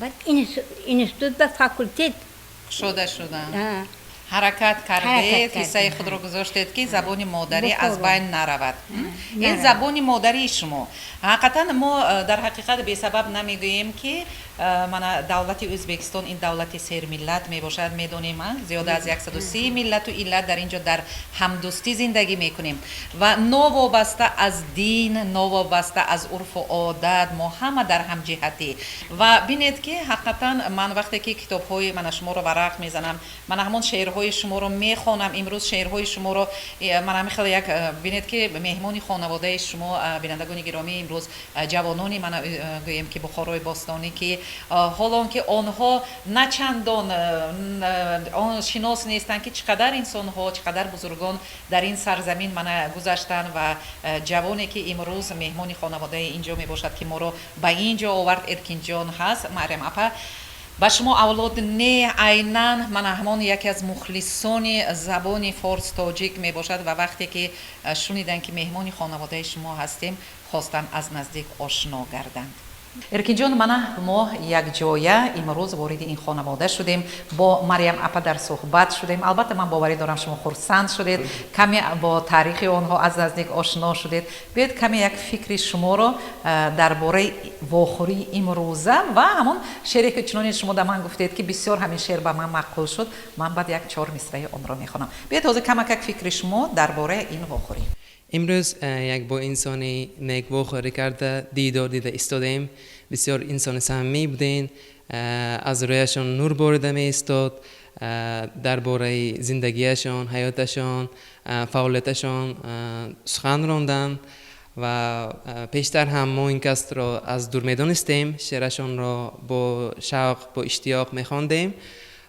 بعد اینستیتوت و فاکولته شده حرکت کردید کیسه خود رو گذاشتید که زبان مادری از بین نرود. این زبان مادری شما حقیقتا ما در حقیقت به سبب نمیگوییم که من دولت ازبکستان این دولت سیر ملت می باشد. میدونیم زیاد از 130 ملت و ایلت در اینجا در همدوستی زندگی میکنیم و نوابسته از دین، نوابسته از عرف و عادت، ما همه در هم جهتی. و ببینید که حقیقتا من وقتی که کتاب های من شما رو ورق میزنم، من همون شعرهای شما رو میخوانم. امروز شعرهای شما رو من هم خیلی یک ببینید که مهمانی خانواده شما بینندگان گرامی امروز جوانانی من گویم که بخارای باستانی که حالا که آنها نه چندان آن شناس نیستند که چقدر انسان ها، چقدر بزرگان در این سرزمین من گذشتن و جوانی که امروز مهمانی خانواده اینجا می باشد که ما رو به اینجا آورد ارکین جان هست. مریم اپا با شما اولاد نه عیناً من همان یکی از مخلصان زبان فارس تاجیک می باشد و وقتی که شنیدن که مهمانی خانواده شما هستیم خواستن از نزدیک آشنا گردند. ارکین جان ما یک جایه امروز وارد این خانواده شدیم، با مریم اپا در صحبت شدیم. البته من باوری دارم شما خرسند شدید، کمی با تاریخ آنها از نزدیک آشنا شدید. بیاید کمی یک فکری شما رو درباره بخاری امروزه و همون شعری که چنان شما در من گفتید که بسیار همین شعر به من معقول شد، من بعد یک 4 مصرع آن را میخوانم. بیاید تازه کمی یک فکری شما درباره این بخاری. امروز یک با انسانی نیک بخاری کرده دیدار دیده ایستادیم. بسیار انسان صمیمی بودین، از رویشان نور باریده می ایستاد، درباره زندگیشان، حیاتشان، فعالیتشان سخن راندند و پیشتر هم ما این کس را از دور میدانستیم، شعرشان را با شوق با اشتیاق میخواندیم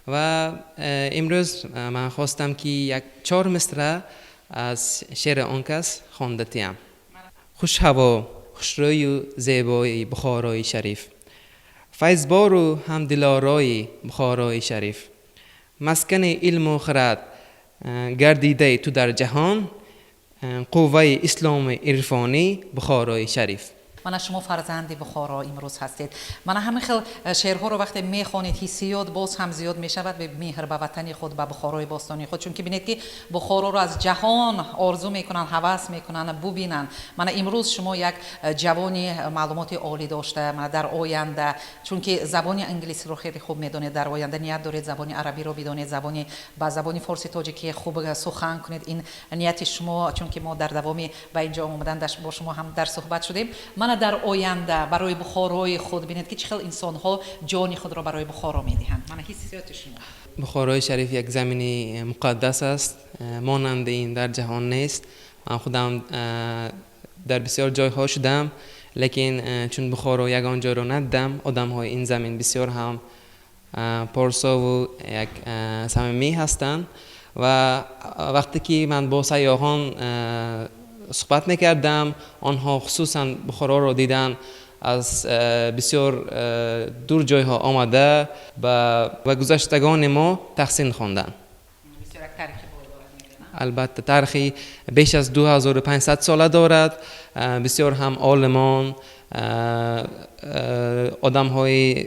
و امروز من خواستم که یک 4 مصرع از شعر آن کس خوانده‌ام. خوش هوا، خوشروی و زیبایی بخارای شریف، فیضبار و همدلارای بخارای شریف، مسکن علم و خرد گردیده تو در جهان، قوه اسلام عرفانی بخارای شریف. من شما فرزند بخارا امروز هستید. من همین خیل شعرها رو وقتی میخوانید حسیات باز هم زیاد میشود به مهر به وطن خود، به بخارای باستانی خود، چون که ببینید که بخارا رو از جهان آرزو میکنن، هوس میکنن ببینن. من امروز شما یک جوانی معلومات عالی داشته، من در آینده چون که زبان انگلیسی رو خیلی خوب میدونید، در آینده نیت دارید زبان عربی رو بدونید، با زبان فارسی تاجیکی خوب سخن کنید. این نیت شما، چون که ما در دوامی به اینجا اومدن با شما هم در صحبت شدیم. من در آینده برای بخارای خود بینید که چقدر انسان ها جان خود را برای بخارا میدهند. من حسیات شما. بخارای شریف یک زمینی مقدس است، مانند این در جهان نیست. من خودم در بسیار جایها شدم، لیکن چون بخارا یگان جای را ندیدم. آدم های این زمین بسیار هم پارسا و یک صمیمی هستند و وقتی که من با سیاحان صحبت میکردم، آنها خصوصا بخارا را دیدن از بسیار دور جایها آمده و گذشتگان ما تحسین خواندند. البته تاریخی بیش از 2500 ساله دارد. بسیار هم عالمان، آدم های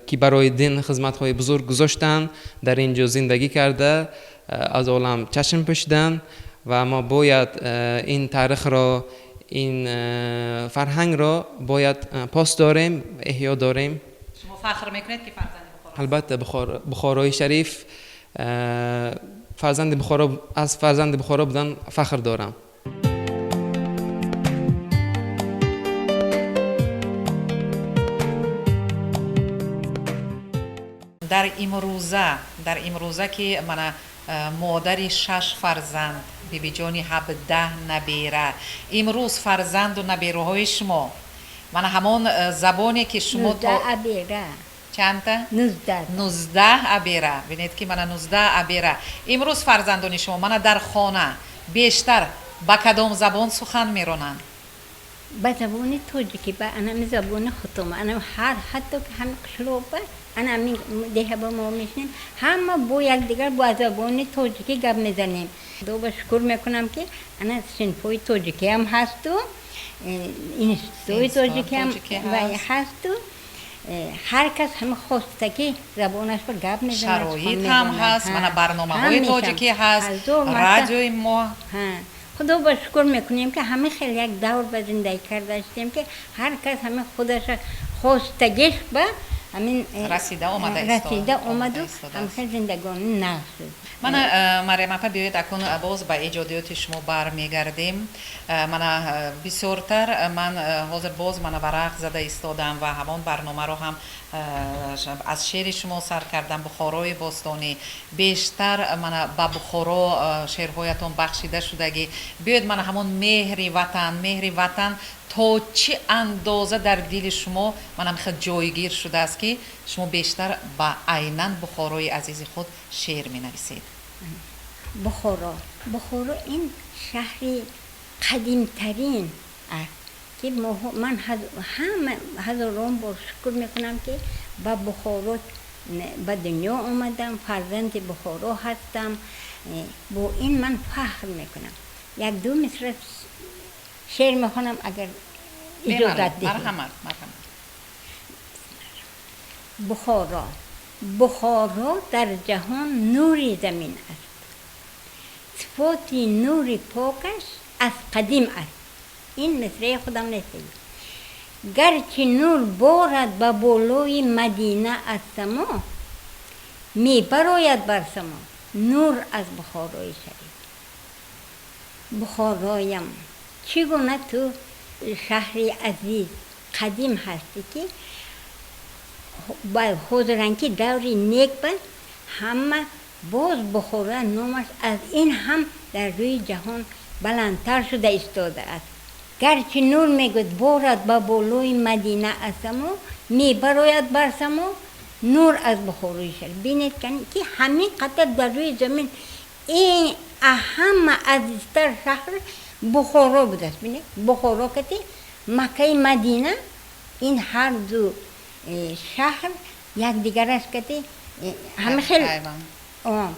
که برای دین خدمت های بزرگ گذاشتند در اینجا زندگی کرده، از عالم چشم پوشیدند و ما باید این تاریخ را، این فرهنگ را باید پاس داریم، احیا داریم. شما فخر میکنید که فرزند بخارا؟ البته بخارای شریف، فرزند بخارا، از فرزند بخارا بودن فخر دارم. در امروزه که من مادری 6 فرزند بیبی جانی 17 نبیره، امروز فرزند و نبیره های شما من همون زبانی که شما 19 ابیره. چند تا؟ 19 ابیره. ببینید که من 19 ابیره امروز فرزندان شما من در خانه بیشتر با کدام زبان سخن میرونن؟ با زبان توجیکی، با انم زبان خودم، انم حتی که هم قشلوبه انم دیگه با ما میشنیم، همه با یکدیگر با زبان توجیکی گپ میزنیم. دو با شکر میکنم که انا سنفوی توجیکی هم هست و اینستیتوی توجیکی هم هست و هر کس همه خواستگی زبانش رو گپ میزنه. شرایط هم هست، من برنامه‌های تاجیکی هست، رادیوی ما. خدا با شکر میکنیم که همه خیلی یک دور به زندگی کرده هستیم که هر کس همه خودش خواستگیش به همین رسیده اومده هم خیلی زندگانی نشد. من مریم اپا بیاید اکنون باز به ایجادیات شما برمیگردیم. من بسیارتر من حاضر باز من ورق زده ایستادم و همان برنامه رو هم از شعر شما سر کردم، بخارای باستانی. بیشتر من به بخارا شعرهایتان بخشیده شدگی. بیاید من همون مهر وطن تا چه اندازه در دل شما منم خیلی جایگیر شده است که شما بیشتر با عیناً بخارای عزیز خود شعر می نویسید. بخارا این شهری قدیم ترین است که من همه هزاران بار شکر میکنم که با بخارا به دنیا آمدم، فرزند بخارا هستم. با این من فخر میکنم. یک دو مصرع شعر میخونم اگر اجازت دهید. مرحمت. بخارا در جهان نوری زمین است. صفاتی نوری پاکش از قدیم است. این مصرع خودم نیست. گرچه نور بارد به بالای مدینه از سما، می براید بر سما نور از بخارای شریف. بخارایم چگونه تو شهری عزیز قدیم هستی که با حضورانکی دوری نیک بست، همه باز بخارا نامش از این هم در روی جهان بلندتر شده ایستاده است. گرچه نور میگوید بارد با بالای مدینه از سما، می براید بر سما نور از بخارای شریف. بینید که همین قطر در روی زمین این اهم عزیزتر شهر بخارا بوده است. بینید بخارا که مکه مدینه این هر دو شهر یک دیگر است که همه خیلی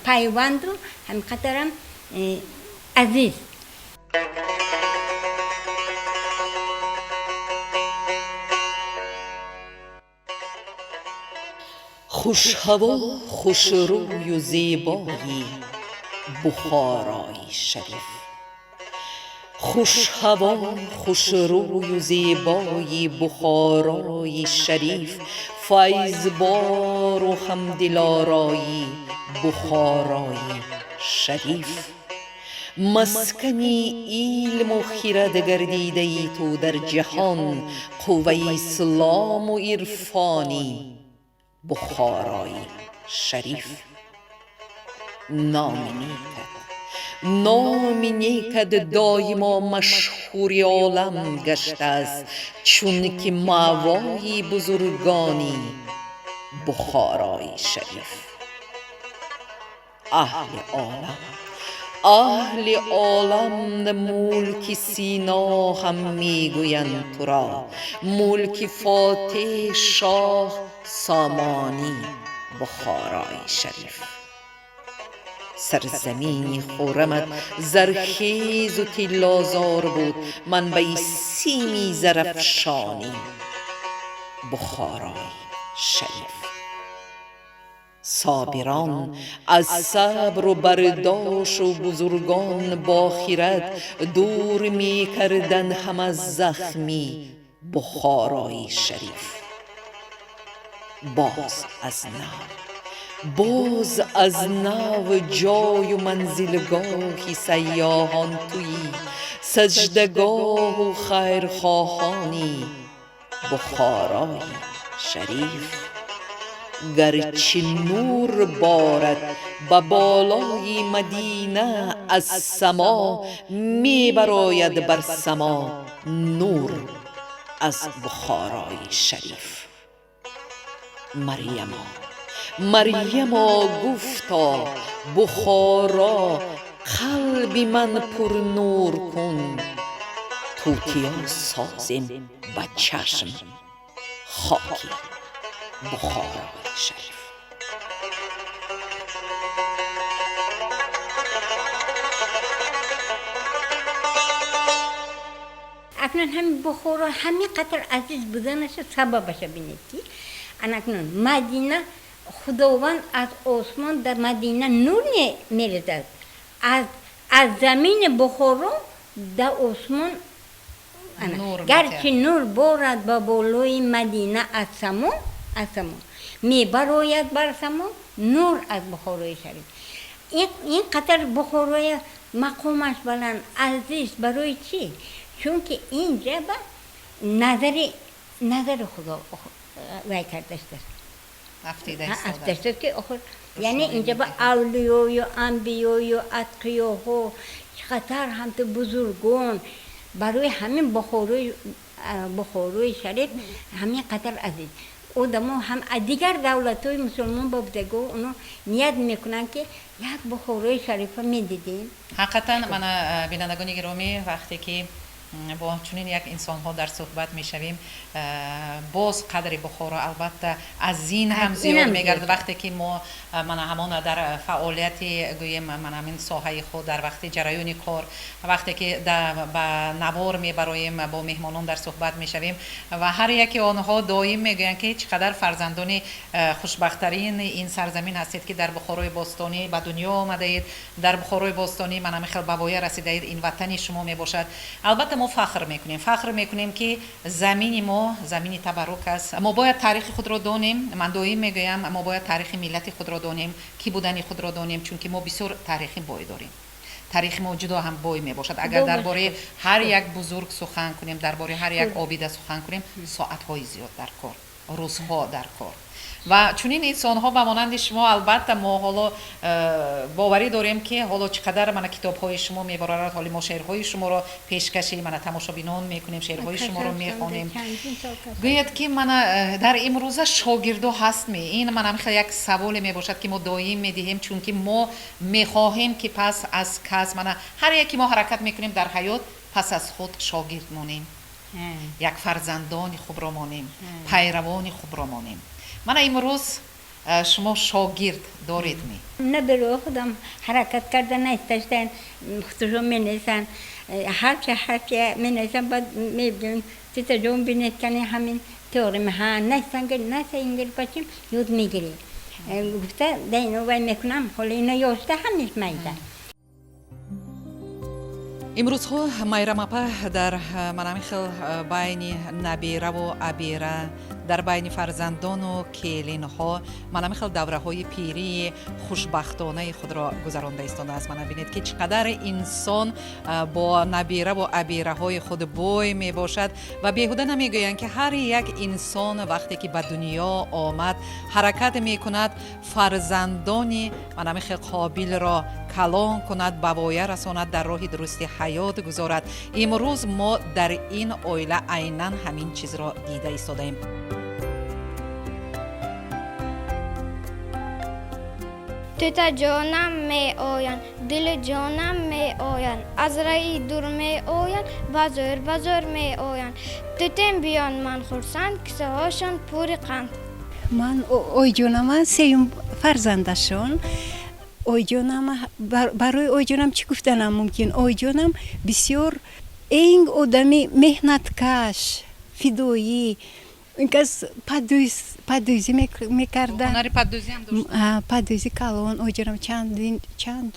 پیوند و همین قطر هم عزیز. خوش هوا خوش روی و زیبایی بخارای شریف. خوش هوا خوش روی و زیبایی بخارای شریف. فیض بار و همدلارایی بخارای شریف. مسکنی علم و خرد گردیده ای تو در جهان، قوه اسلام و عرفانی بخارای شریف. نام نیکت دایما مشهور عالم گشته است، چون که مأوای بزرگانی بخارای شریف. اهل عالم ملک سینا هم میگویند تو را، ملک فاتح شاه سامانی بخارای شریف. سرزمینی خرمت زرخیز و تیلازار بود، منبع سیمی زرافشانی بخارای شریف. صابران از صبر و برداشت و بزرگان با خرد دور می کردند هم از زخمی بخارای شریف. باز از نو جای و منزلگاهی سیاحان تویی، سجدگاه و خیرخواهانی بخارای شریف. گرچه نور بارد به بالای مدینه از سما، می براید بر سما نور از بخارای شریف. مریم گفتا بخارا قلب من پر نور کن، توتیا سازم به چشم خاکی بخارای شریف. اکنون همین بخارا همین قطر عزیز بودنش سببش بینید که انکنون مدینه خداوند از آسمان در مدینه نور میریزد از زمین بخارا در آسمان گرچه نور بارد با بالای مدینه از سما میبراید بر سما نور از بخارای شریف. این قطر بخارای مقامش بلند عزیز برای چی؟ چون که اینجا با نظر خدا وی کرده است. افتیده که آخر یعنی اینجا با اولیو یا انبیو یا اتقیو ها چقدر هم تو بزرگان برای همین بخارای شریف همین قدر عزیز. آدما هم دیگر دولت‌های مسلمان با بودگو اونو نیت میکنن که یک بخارای شریف میدیدیم. حقیقتا من بینندگان گرامی وقتی که با چنین یک انسان ها در صحبت میشویم باز قدر بخارا البته از این هم زیاد میگرد. وقتی که من همان در فعالیت گویم من همین ساحه خود در وقت جریان کار وقتی که به نوار میبرایم با مهمانان در صحبت میشویم و هر یکی آنها دائم میگویند که چقدر فرزندان خوشبختترین این سرزمین هستید که در بخارای باستانی به دنیا آمدید. در بخارای باستانی من خیلی به وای رسیدید. این وطن شما میباشد. البته ما فخر میکنیم که زمین ما زمین تبرک است. ما باید تاریخ خود را دانیم. من دائم میگویم ما باید تاریخ ملت خود را دانیم، کی بودن خود را دانیم، چون که ما بسیار تاریخی بای داریم. تاریخ ما جدا هم بای میباشد. اگر درباره هر یک بزرگ سخن کنیم، درباره هر یک عابد سخن کنیم، ساعت‌های زیاد در کار، روزها در کار. و چون این انسان ها و مانند شما البته ما حالا باوری داریم که حالا چقدر من کتاب های شما میبرد، حالا ما شعرهای شما رو پیشکشی من تماشابینان میکنیم، شعرهای شما رو میخوانیم. گوید که من در امروزه شاگردو هست این من هم خیلی یک سوال میباشد که ما دائم میدهیم چون که ما میخواهیم که پس از کس من هر یکی ما حرکت میکنیم در حیات پس از خود شاگرد مانیم، یک فرزندان خوب را مانیم، پیروان خوب را مانیم. من امروز شما شاگرد دارید نه برای خودم حرکت کردن نیستشتن خودشون می نیستن هرچه می نیستن بعد می بگیم تیتا جون بینید کنی همین تئوری ها نیستن که نیسته اینگل پچیم یود می گیری گفته ده اینو باید میکنم حالا اینو یاشته همیش میدن. امروز ها مایرام اپا در منامخل بین نبیره و ابیره در بین فرزندان و کیلین ها منامخل دوره های پیری خوشبختانه خود را گذرانده ایستاده است. من ببینید که چقدر انسان با نبیره و ابیره های خود بوی می باشد و بیهوده نمیگویند که هر یک انسان وقتی که به دنیا آمد حرکت می کند فرزندان منامخل قابل را کلان کند، به وای رساند، در راه درست حیات گذارد. امروز ما در این عائله عیناً همین چیز را دیده ایستاده ایم. تتا جانم می آیند، دل جانم می آیند، از رای دور می آیند، بازار می آیند. تتم بیان من خورسند، کسه هاشان پوری قند. من اوی جانم سیم فرزندشون اوی جانم برای اوی جانم چی گفتنم ممکن؟ اوی جانم بسیار این آدمی مهنتکش فدایی اینکس پادویزی میکردن. هنری پادویزی هم داشت. پادویزی کلان اوی جانم چند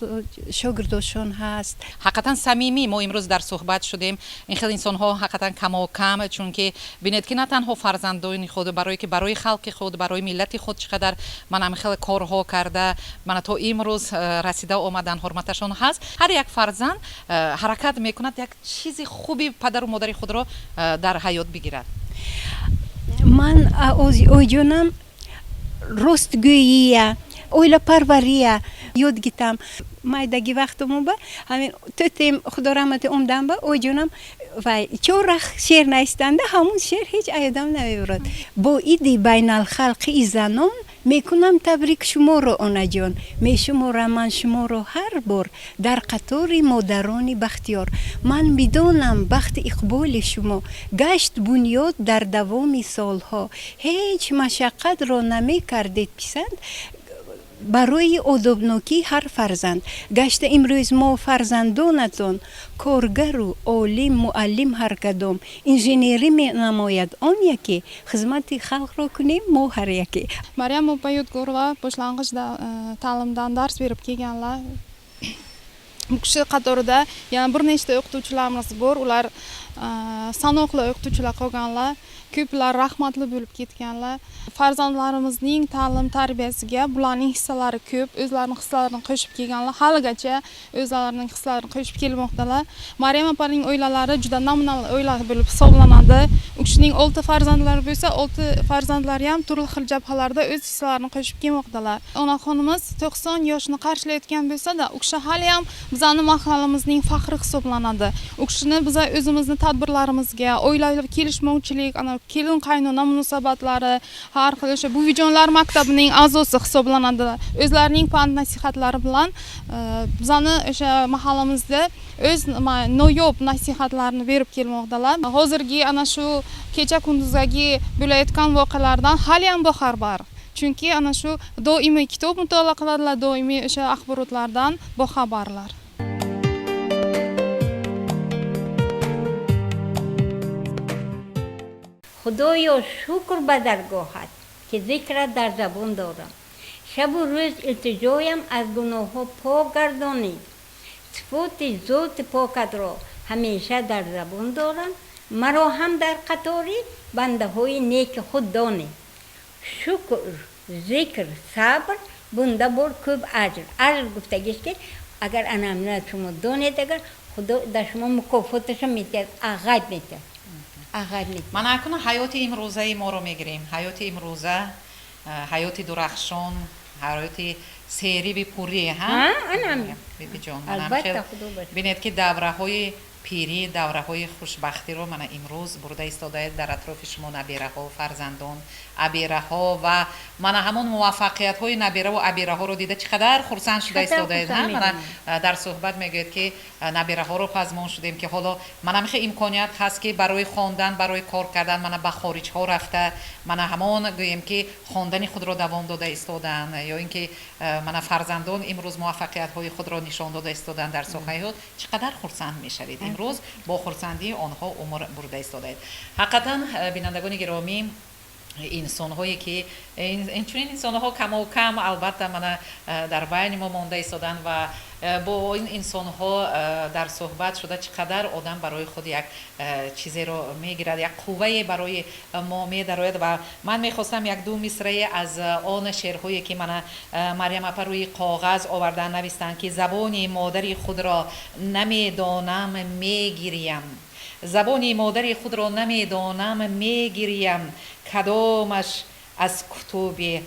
شاگرداشون هست. حقیقتا صمیمی ما امروز در صحبت شدیم. این خیلی انسان ها حقیقتا کم و کم چون که ببینید که نه تنها فرزندان خود برای خلق خود برای ملت خود چقدر من هم خیلی کارها کرده من تا امروز رسیده آمدن حرمتشون هست. هر یک فرزند حرکت میکند یک چیزی خوبی پدر و مادر خود را در حیات بگیرد. من اوی جانم راستگویی اویلا پروریه یاد گیتم مایدگی وقتمون با همین تیم خدا رحمت اومدم با اوی جانم و چورخ شعر نیستنده همون شعر هیچ ایادم نمیبرد. با ایدی بین الخلق زنان میکنم تبریک شما رو آنا جان، میشمارم من شما رو هر بار در قطار مادران بختیار. من میدانم بخت اقبال شما گشت بنیاد در دوام سالها، هیچ مشقت رو نمی کردید پسند برای آدابناکی هر فرزند گشته امروز ما فرزندانتان کارگر و عالم معلم هر کدام انجینری می نماید آن یکی خدمت خلق را کنیم ما هر یکی. Maryam Yodgorova boshlang'ich ta'limdan dars berib kelganlar. Bu kishi qatorida yana bir nechta o'qituvchilarimiz bor. Ular sanoqli o'qituvchilar qolganlar. Ko'plar rahmatli bo'lib ketganlar. Farzandlarimizning ta'lim tarbiyasiga bularning hissalari ko'p, o'zlarining hislarini qo'shib kelganlar. Haligacha o'zlarining hislarini qo'shib kelmoqdalar. Maryam opaning o'yinlari juda namunali o'yinlar bo'lib hisoblanadi. U kishining 6 farzandlari bo'lsa, 6 farzandlari ham turli xil jabhalarda o'z hissalarini qo'shib kelmoqdalar. Onaxonimiz 90 yoshni qarshilayotgan bo'lsa-da, u kishi hali ham bizning mahallamizning faxri hisoblanadi. U kishini biz o'zimizning tadbirlarimizga, oilaviy kelishmovchilik, kelin qaynona munosabatlari, har xil o'sha bu vijonlar maktabining a'zosi hisoblanadi. O'zlarining pand nasihatlari bilan bizani o'sha mahallamizda o'z noyob nasihatlarini berib kelmoqdalar. Hozirgi ana shu kecha kunduzdagi bo'layotgan voqealardan hali ham boxabar. Chunki ana shu doimiy kitob mutolaa qiladilar, doimiy o'sha axborotlardan boxabarlar. خدایا شکر به درگاهت که ذکرت در زبان دارم. شب و روز التجایم از گناه ها پاک گردانی. صفات ذات پاکت را همیشه در زبان دارم. مرا هم در قطار بنده های نیک خود دانی. شکر، ذکر، صبر بنده بر کوب اجر. اجر گفتگیش که اگر انامنات شما دانید اگر خدا در شما مکافاتش میتید عقب میتید. من اکنون حیات امروزه ما رو میگیریم. حیات امروزه حیات درخشان، حیات سری بی پوری ها؟ بیبی جان البته بینید که دوره های پیری، دوره های خوشبختی رو من امروز برده ایستاده در اطراف شما نبیره ها و فرزندان، ابیره ها و من همون موفقیت های نبیره و ابیره ها رو دیده چقدر خرسند شده ایستاده ها. من در صحبت میگوید که نبیره ها رو پزمان شدیم که حالا من هم خیلی امکانیت هست که برای خواندن، برای کار کردن من به خارج ها رفته، من همون گویم که خواندن خود رو دوام داده ایستادن یا اینکه من فرزندان امروز موفقیت های خود را نشان داده ایستادن در ساحه ها. چقدر خرسند میشوید امروز با خرسندی آنها عمر برده ایستاده. حقیقتا بینندگان گرامی، انسان هایی که این چنین انسان ها کم و کم البته من در بین ما مانده ایستادن و با این انسان ها در صحبت شده چقدر آدم برای خود یک چیزی رو میگیرد، یک قوه برای ما میدراید. و من میخواستم یک دو مصرع از آن شعرهایی که من مریم اپا روی کاغذ آوردن نوشتن که زبان مادری خود را نمیدانم میگیریم، زبان مادری خود را نمیدانم میگیریم، کدامش از کتب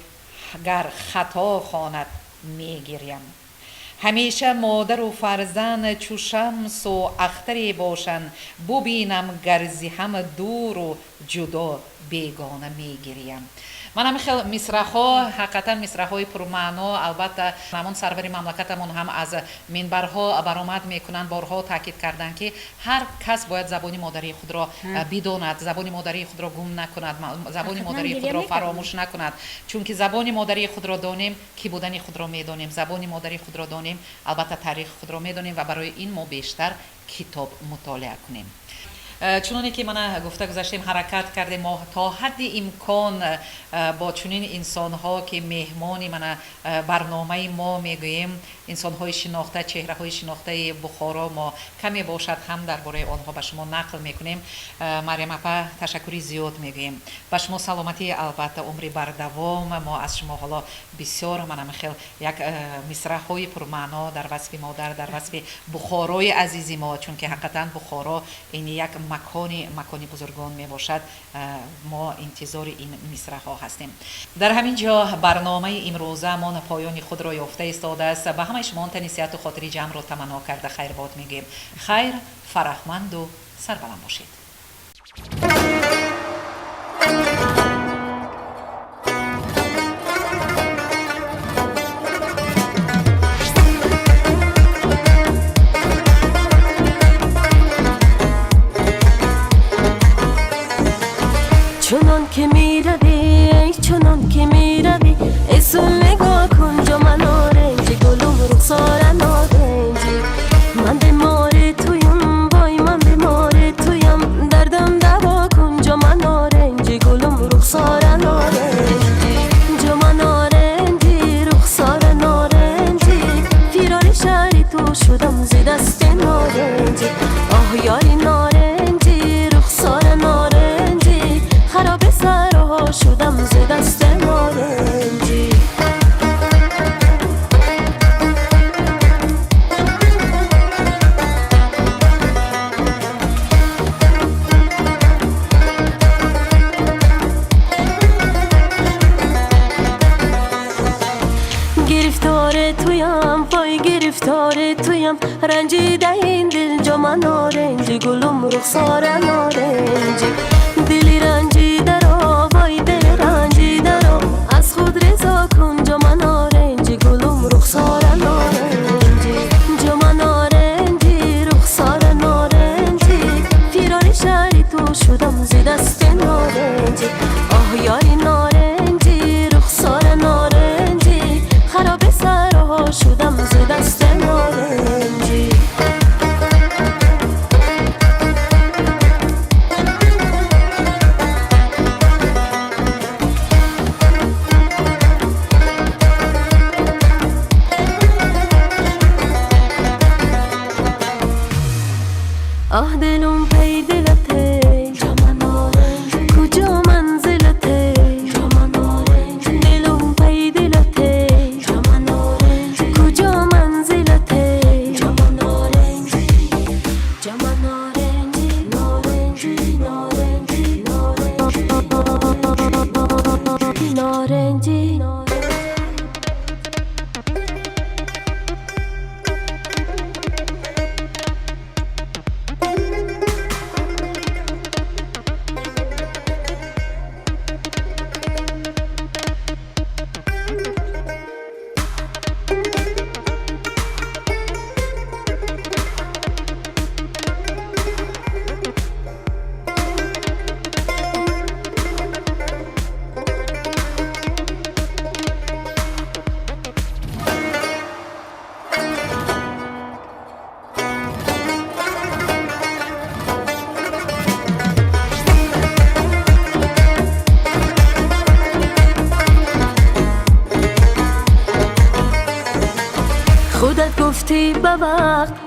گر خطا خواند میگیریم. همیشه مادر و فرزند چو شمس و اختری باشند، ببینم گرزی هم دور و جدا بیگانه میگیریم. من هم خیلی مصرع‌ها، حقیقتا مصرع‌های پرمعنا، البته همون سرور مملکتمون هم از منبرها برآمد میکنن، بارها تاکید کردن که هر کس باید زبان مادری خود را بداند، زبان مادری خود را گم نکند، زبان مادری خود را فراموش نکند. چون که زبان مادری خود را دانیم کی بودن خود را میدانیم، زبان مادری خود را دانیم البته تاریخ خود را میدانیم و برای این ما بیشتر کتاب مطالعه کنیم. چونانی که من گفته گذاشتیم حرکت کردیم ما تا حد امکان با چنین انسان ها که مهمانی من برنامه ما میگوییم، انسان های شناخته، چهره های شناخته بخارا ما کمی باشد هم درباره آنها به شما نقل میکنیم. مریم اپا تشکری زیاد میگوییم، به شما سلامتی، البته عمری بر دوام. ما از شما حالا بسیار منم خیلی یک مصرع های پرمعنا در وصف مادر، در وصف بخارای عزیزی ما، چون که حقیقتا بخارا این یک مکانی بزرگان می باشد. ما انتظار این مصرع ها هستیم. در همین جا برنامه امروزه ما پایان خود را یافته ایستاده است. به همه شما تنیسیت و خاطری جمع را تمنا کرده خیر باد میگیم. خیر، فرحمند و سربلند باشید. چنان که میروی اسم نگاه کن گرفتار تویم رنجیده این دل جا نارنجی گلم رخسار نارنجی دلی رنجیده را وای دل رنجیده را از خود رضا کن جا نارنجی گلم رخسار نارنجی جا نارنجی رخسار نارنجی فیرار شهری تو شدم زی دست نارنجی آه یاری نارنجی رخسار نارنجی خراب سرها شدم زی دست نارنجی آه دلم پی دلته کجا منزلته دلم پی دلته کجا منزلته جمع نارنجی نارنجی نارنجی نارنجی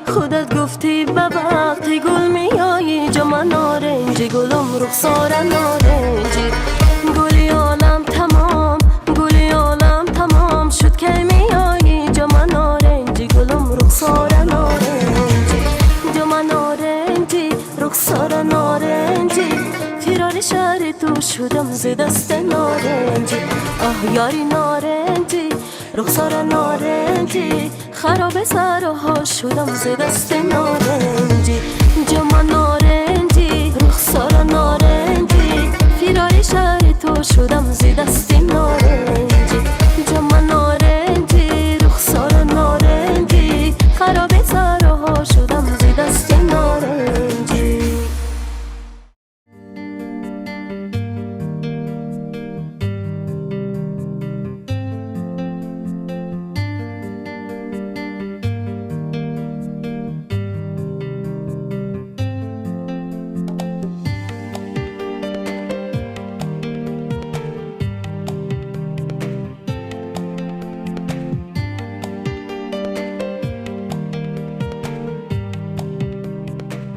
خودت گفتی به وقتی گل میایی جا من نارنجی گلم رخسار نارنجی گلی عالم تمام گلی عالم تمام شد که میایی جا من نارنجی گلم رخسار نارنجی جا من نارنجی رخسار نارنجی فیرار شهر تو شدم ز دست نارنجی آه یاری نارنجی رخسار نارنجی خراب سرها شدم ز دست نارنجی جمع نارنجی رخسار نارنجی فیرار شهر تو شدم ز دست نارنجی